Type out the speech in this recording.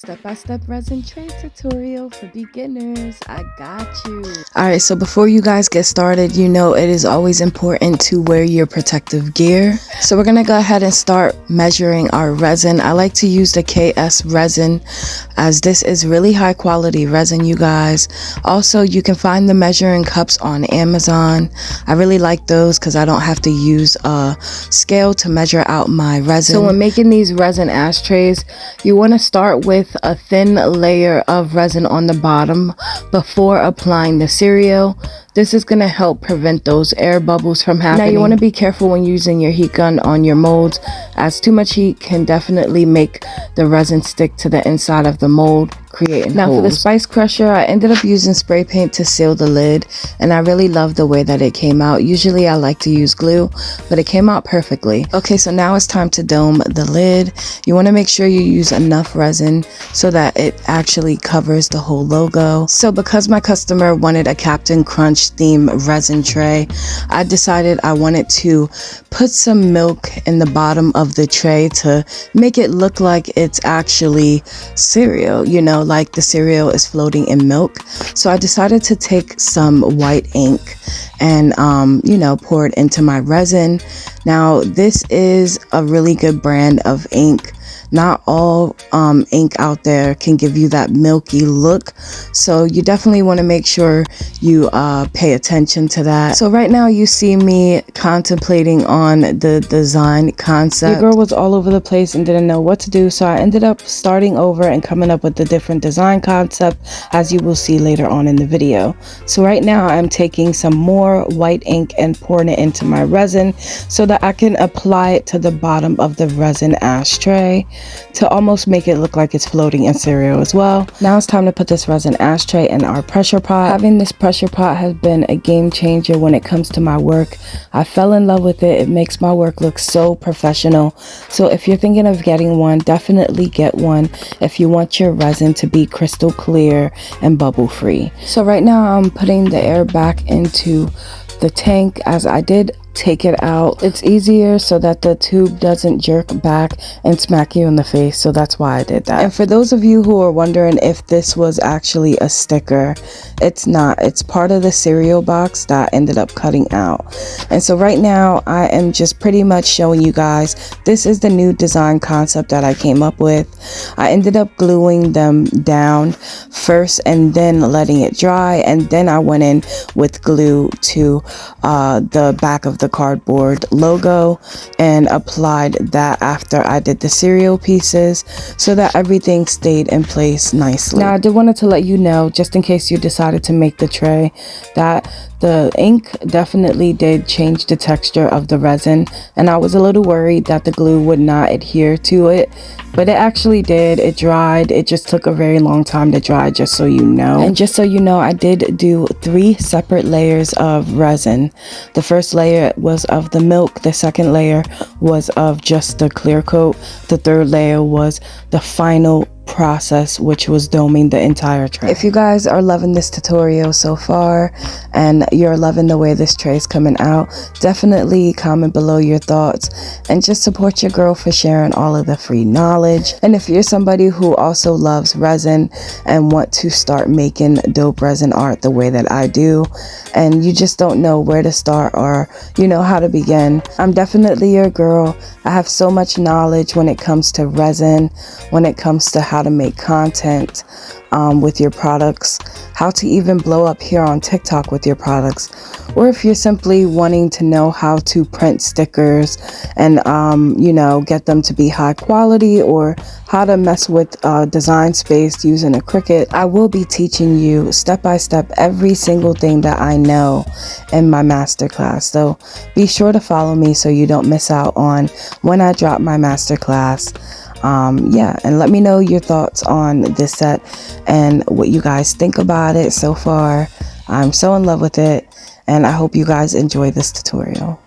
Step-by-step resin tray tutorial for beginners. I got you. Alright, so before you guys get started, you know it is always important to wear your protective gear. So we're gonna go ahead and start measuring our resin. I like to use the KS resin as this is really high quality resin, you guys. Also, you can find the measuring cups on Amazon. I really like those because I don't have to use a scale to measure out my resin. So when making these resin ashtrays, you want to start with a thin layer of resin on the bottom before applying the cereal. This is going to help prevent those air bubbles from happening. Now you want to be careful when using your heat gun on your molds, as too much heat can definitely make the resin stick to the inside of the mold, creating holes. For the spice crusher, I ended up using spray paint to seal the lid, and I really love the way that it came out. Usually I like to use glue, but it came out perfectly. Okay, so now it's time to dome the lid. You want to make sure you use enough resin so that it actually covers the whole logo. So because my customer wanted a Captain Crunch theme resin tray, I decided I wanted to put some milk in the bottom of the tray to make it look like it's actually cereal, you know, like the cereal is floating in milk. So I decided to take some white ink and you know, pour it into my resin. Now this is a really good brand of ink. Not all ink out there can give you that milky look, so you definitely want to make sure you pay attention to that. So right now you see me contemplating on the design concept. Your girl was all over the place and didn't know what to do, so I ended up starting over and coming up with a different design concept, as you will see later on in the video. So right now I'm taking some more white ink and pouring it into my resin so that I can apply it to the bottom of the resin ashtray to almost make it look like it's floating in cereal as well. Now it's time to put this resin ashtray in our pressure pot. Having this pressure pot has been a game changer when it comes to my work. I fell in love with it. It makes my work look so professional. So if you're thinking of getting one, definitely get one if you want your resin to be crystal clear and bubble free. So right now I'm putting the air back into the tank, as I did take it out. It's easier so that the tube doesn't jerk back and smack you in the face, so that's why I did that. And for those of you who are wondering if this was actually a sticker, it's not. It's part of the cereal box that I ended up cutting out. And so right now I am just pretty much showing you guys, this is the new design concept that I came up with. I ended up gluing them down first and then letting it dry, and then I went in with glue to the back of the cardboard logo and applied that after I did the cereal pieces so that everything stayed in place nicely. Now I did wanted to let you know, just in case you decided to make the tray, that the ink definitely did change the texture of the resin, and I was a little worried that the glue would not adhere to it, but it actually did. It dried. It just took a very long time to dry, just so you know. And just so you know, I did do 3 separate layers of resin. The first layer was of the milk, the second layer was of just the clear coat, the third layer was the final process, which was doming the entire tray. If you guys are loving this tutorial so far and you're loving the way this tray is coming out, definitely comment below your thoughts and just support your girl for sharing all of the free knowledge. And if you're somebody who also loves resin and want to start making dope resin art the way that I do, and you just don't know where to start or you know how to begin, I'm definitely your girl. I have so much knowledge when it comes to resin, when it comes to how to make content with your products, how to even blow up here on TikTok with your products, or if you're simply wanting to know how to print stickers and you know, get them to be high quality, or how to mess with design space using a Cricut. I will be teaching you step by step every single thing that I know in my masterclass, so be sure to follow me so you don't miss out on when I drop my masterclass. Yeah, and let me know your thoughts on this set and what you guys think about it so far. I'm so in love with it, and I hope you guys enjoy this tutorial.